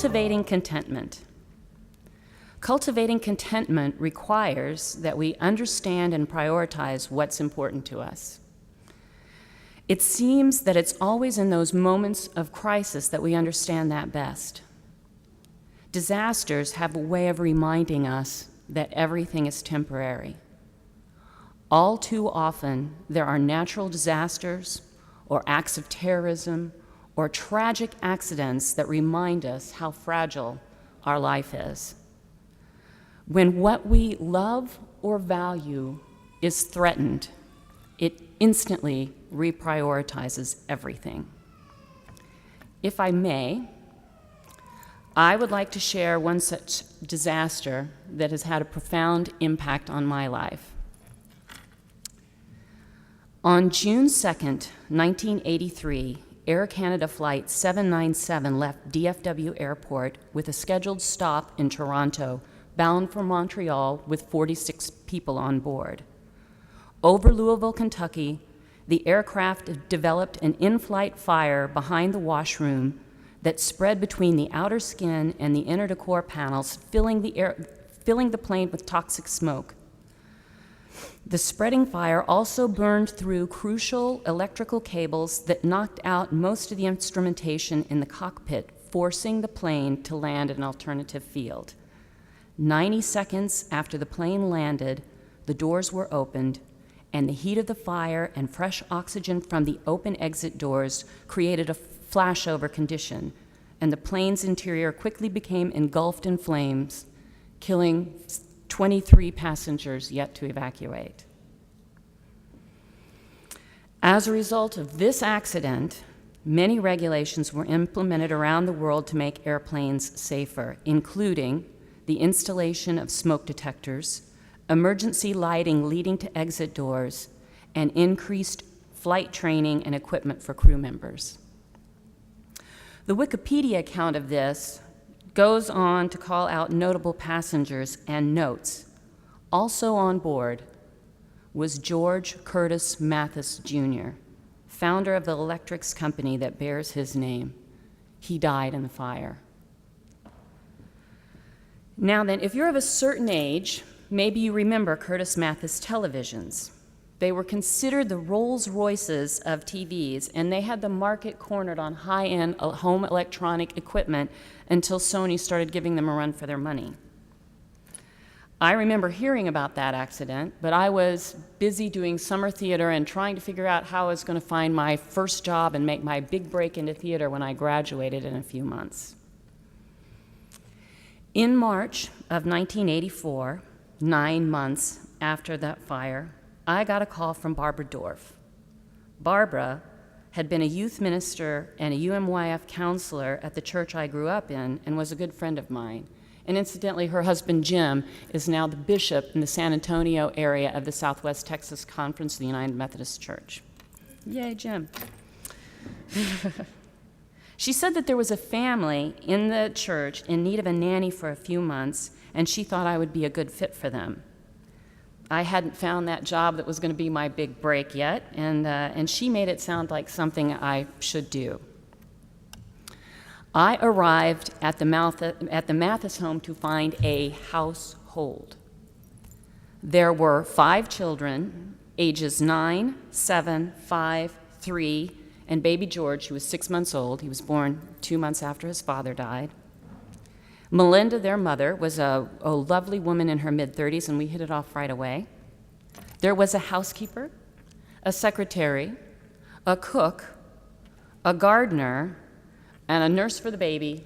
Cultivating Contentment. Cultivating contentment requires that we understand and prioritize what's important to us. It seems that it's always in those moments of crisis that we understand that best. Disasters have a way of reminding us that everything is temporary. All too often, there are natural disasters or acts of terrorism or tragic accidents that remind us how fragile our life is. When what we love or value is threatened, it instantly reprioritizes everything. If I may, I would like to share one such disaster that has had a profound impact on my life. On June 2nd, 1983, Air Canada Flight 797 left DFW Airport with a scheduled stop in Toronto, bound for Montreal with 46 people on board. Over Louisville, Kentucky, the aircraft developed an in-flight fire behind the washroom that spread between the outer skin and the inner decor panels, filling the plane with toxic smoke. The spreading fire also burned through crucial electrical cables that knocked out most of the instrumentation in the cockpit, forcing the plane to land in an alternative field. 90 seconds after the plane landed, the doors were opened, and the heat of the fire and fresh oxygen from the open exit doors created a flashover condition, and the plane's interior quickly became engulfed in flames, killing 23 passengers yet to evacuate. As a result of this accident, many regulations were implemented around the world to make airplanes safer, including the installation of smoke detectors, emergency lighting leading to exit doors, and increased flight training and equipment for crew members. The Wikipedia account of this goes on to call out notable passengers and notes. Also on board was George Curtis Mathis, Jr., founder of the electrics company that bears his name. He died in the fire. Now then, if you're of a certain age, maybe you remember Curtis Mathis televisions. They were considered the Rolls-Royces of TVs, and they had the market cornered on high-end home electronic equipment until Sony started giving them a run for their money. I remember hearing about that accident, but I was busy doing summer theater and trying to figure out how I was going to find my first job and make my big break into theater when I graduated in a few months. In March of 1984, 9 months after that fire, I got a call from Barbara Dorff. Barbara had been a youth minister and a UMYF counselor at the church I grew up in and was a good friend of mine. And incidentally, her husband, Jim, is now the bishop in the San Antonio area of the Southwest Texas Conference of the United Methodist Church. Yay, Jim. She said that there was a family in the church in need of a nanny for a few months, and she thought I would be a good fit for them. I hadn't found that job that was going to be my big break yet, and she made it sound like something I should do. I arrived at the Mathis home to find a household. There were 5 children, ages 9, 7, 5, 3, and baby George, who was 6 months old. He was born 2 months after his father died. Melinda, their mother, was a lovely woman in her mid-30s, and we hit it off right away. There was a housekeeper, a secretary, a cook, a gardener, and a nurse for the baby,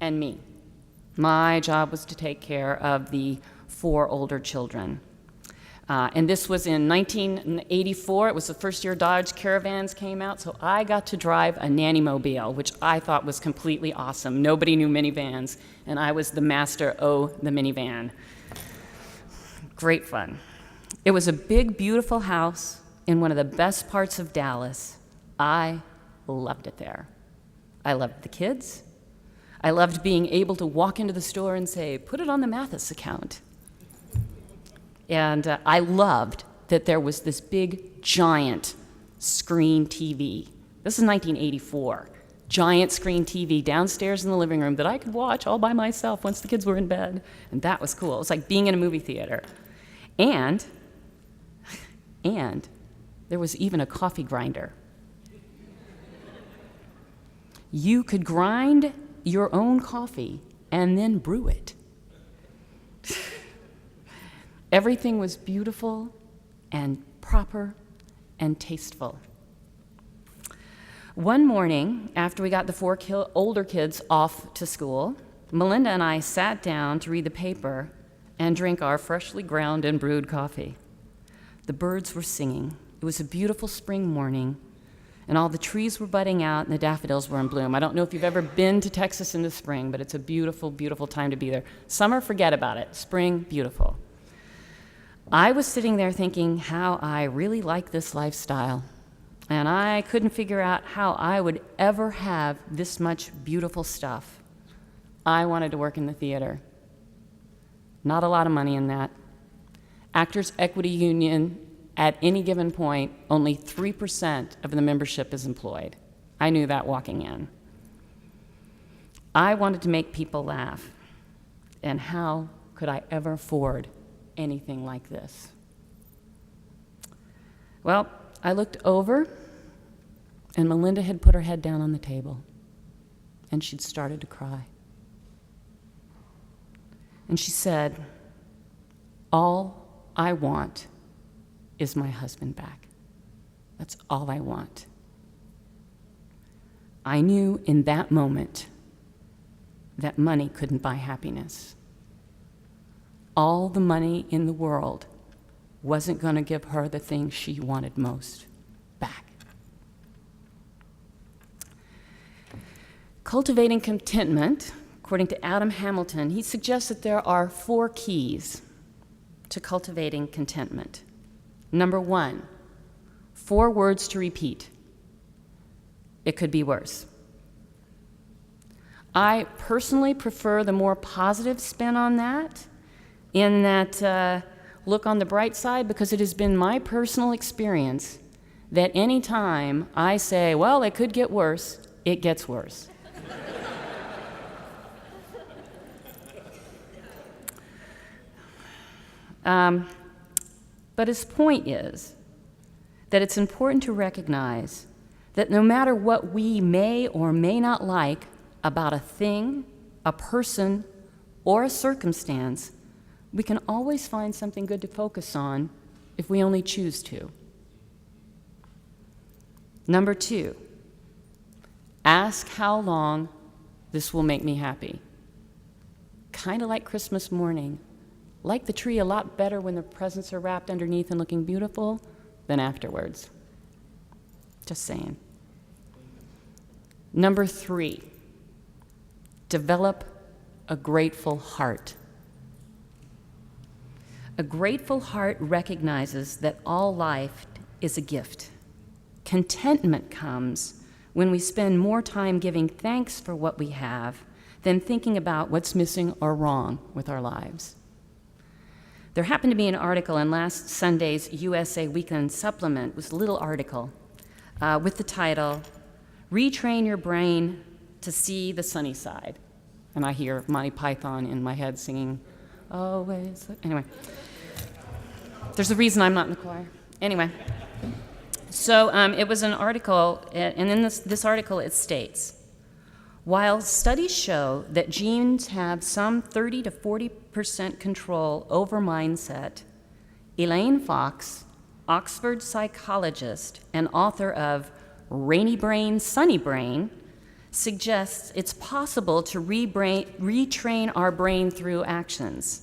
and me. My job was to take care of the 4 older children. And this was in 1984. It was the first year Dodge Caravans came out, so I got to drive a nanny-mobile, which I thought was completely awesome. Nobody knew minivans, and I was the master of the minivan. Great fun. It was a big, beautiful house in one of the best parts of Dallas. I loved it there. I loved the kids. I loved being able to walk into the store and say, "Put it on the Mathis account." And I loved that there was this big, giant screen TV. This is 1984. giant screen TV downstairs in the living room that I could watch all by myself once the kids were in bed. And that was cool. It was like being in a movie theater. And there was even a coffee grinder. You could grind your own coffee and then brew it. Everything was beautiful and proper and tasteful. One morning, after we got the four older kids off to school, Melinda and I sat down to read the paper and drink our freshly ground and brewed coffee. The birds were singing. It was a beautiful spring morning, and all the trees were budding out and the daffodils were in bloom. I don't know if you've ever been to Texas in the spring, but it's a beautiful, beautiful time to be there. Summer, forget about it. Spring, beautiful. I was sitting there thinking how I really like this lifestyle, and I couldn't figure out how I would ever have this much beautiful stuff. I wanted to work in the theater. Not a lot of money in that. Actors Equity Union, at any given point, only 3% of the membership is employed. I knew that walking in. I wanted to make people laugh, and how could I ever afford anything like this? Well, I looked over, and Melinda had put her head down on the table, and she'd started to cry. And she said, "All I want is my husband back. That's all I want." I knew in that moment that money couldn't buy happiness. All the money in the world wasn't going to give her the thing she wanted most back. Cultivating Contentment, according to Adam Hamilton, he suggests that there are 4 keys to cultivating contentment. Number 1, 4 words to repeat. It could be worse. I personally prefer the more positive spin on that, in that look on the bright side, because it has been my personal experience that any time I say, well, it could get worse, it gets worse. But his point is that it's important to recognize that no matter what we may or may not like about a thing, a person, or a circumstance, we can always find something good to focus on if we only choose to. Number 2, ask how long this will make me happy. Kind of like Christmas morning. Like the tree a lot better when the presents are wrapped underneath and looking beautiful than afterwards. Just saying. Number 3, develop a grateful heart. A grateful heart recognizes that all life is a gift. Contentment comes when we spend more time giving thanks for what we have than thinking about what's missing or wrong with our lives. There happened to be an article in last Sunday's USA Weekend Supplement. It was a little article with the title, "Retrain Your Brain to See the Sunny Side." And I hear Monty Python in my head singing, "Always." Anyway, there's a reason I'm not in the choir. Anyway, so it was an article, and in this article it states, while studies show that genes have some 30 to 40% control over mindset, Elaine Fox, Oxford psychologist and author of Rainy Brain, Sunny Brain, suggests it's possible to retrain our brain through actions.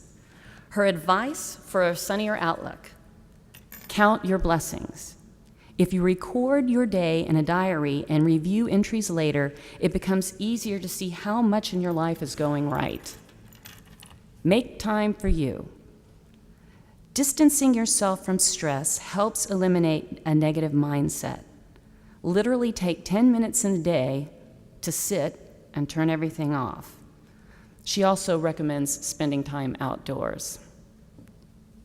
Her advice for a sunnier outlook: count your blessings. If you record your day in a diary and review entries later, it becomes easier to see how much in your life is going right. Make time for you. Distancing yourself from stress helps eliminate a negative mindset. Literally take 10 minutes in a day to sit and turn everything off. She also recommends spending time outdoors.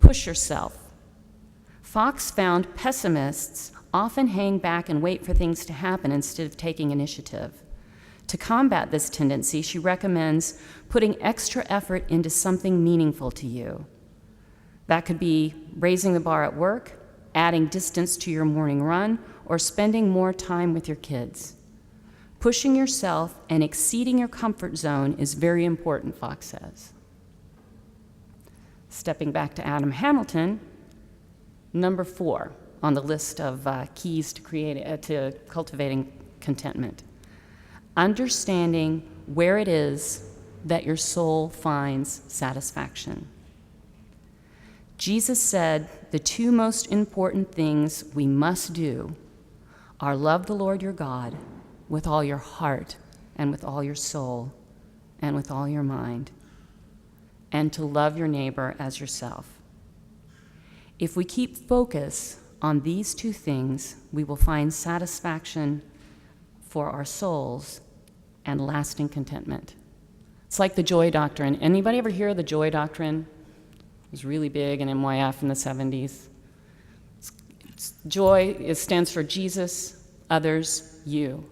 Push yourself. Fox found pessimists often hang back and wait for things to happen instead of taking initiative. To combat this tendency, she recommends putting extra effort into something meaningful to you. That could be raising the bar at work, adding distance to your morning run, or spending more time with your kids. Pushing yourself and exceeding your comfort zone is very important, Fox says. Stepping back to Adam Hamilton, number 4 on the list of keys to cultivating contentment. Understanding where it is that your soul finds satisfaction. Jesus said the 2 most important things we must do are love the Lord your God with all your heart and with all your soul and with all your mind, and to love your neighbor as yourself. If we keep focus on these 2 things, we will find satisfaction for our souls and lasting contentment. It's like the joy doctrine. Anybody ever hear of the joy doctrine? It was really big in MYF in the 70s. Joy stands for Jesus, others, you.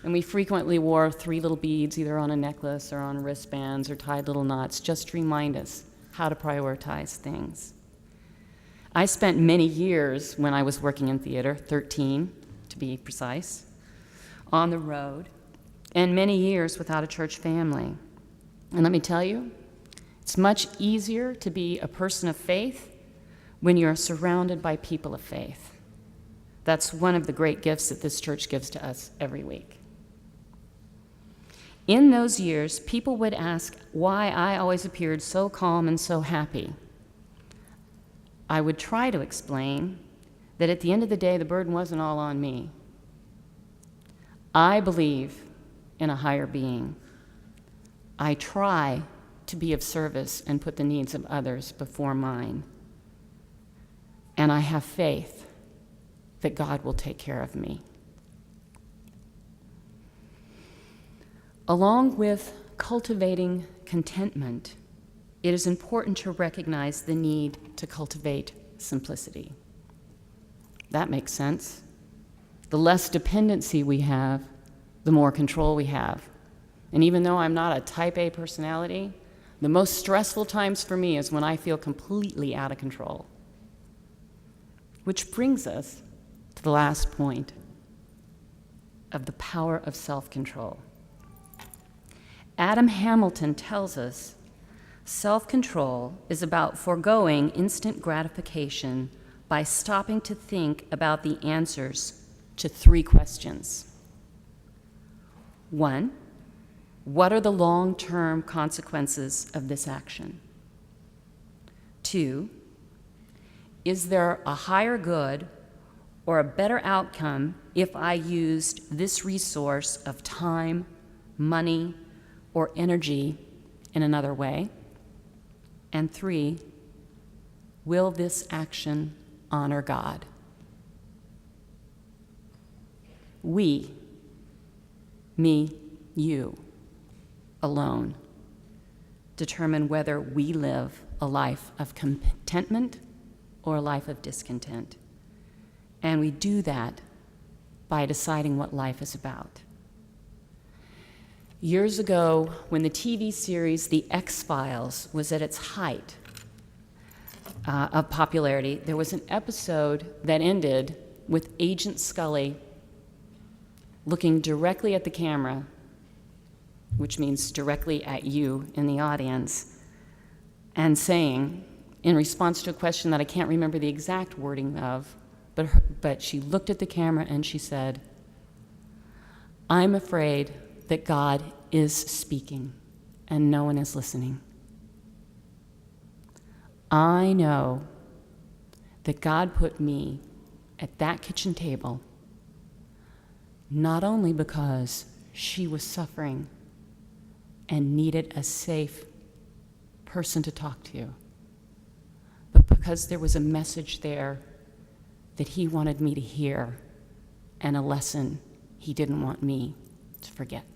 And we frequently wore 3 little beads either on a necklace or on wristbands or tied little knots just to remind us how to prioritize things. I spent many years when I was working in theater, 13 to be precise, on the road, and many years without a church family. And let me tell you, it's much easier to be a person of faith when you're surrounded by people of faith. That's one of the great gifts that this church gives to us every week. In those years, people would ask why I always appeared so calm and so happy. I would try to explain that at the end of the day, the burden wasn't all on me. I believe in a higher being. I try to be of service and put the needs of others before mine. And I have faith that God will take care of me. Along with cultivating contentment, it is important to recognize the need to cultivate simplicity. That makes sense. The less dependency we have, the more control we have. And even though I'm not a type A personality, the most stressful times for me is when I feel completely out of control. Which brings us to the last point of the power of self-control. Adam Hamilton tells us self-control is about foregoing instant gratification by stopping to think about the answers to 3 questions. 1, what are the long-term consequences of this action? 2, is there a higher good or a better outcome if I used this resource of time, money, or energy in another way? And 3, will this action honor God? We, me, you, alone, determine whether we live a life of contentment or a life of discontent. And we do that by deciding what life is about. Years ago, when the TV series The X-Files was at its height of popularity, there was an episode that ended with Agent Scully looking directly at the camera, which means directly at you in the audience, and saying, in response to a question that I can't remember the exact wording of, but she looked at the camera and she said, "I'm afraid that God is speaking and no one is listening. I know that God put me at that kitchen table not only because she was suffering and needed a safe person to talk to, but because there was a message there that he wanted me to hear and a lesson he didn't want me to forget."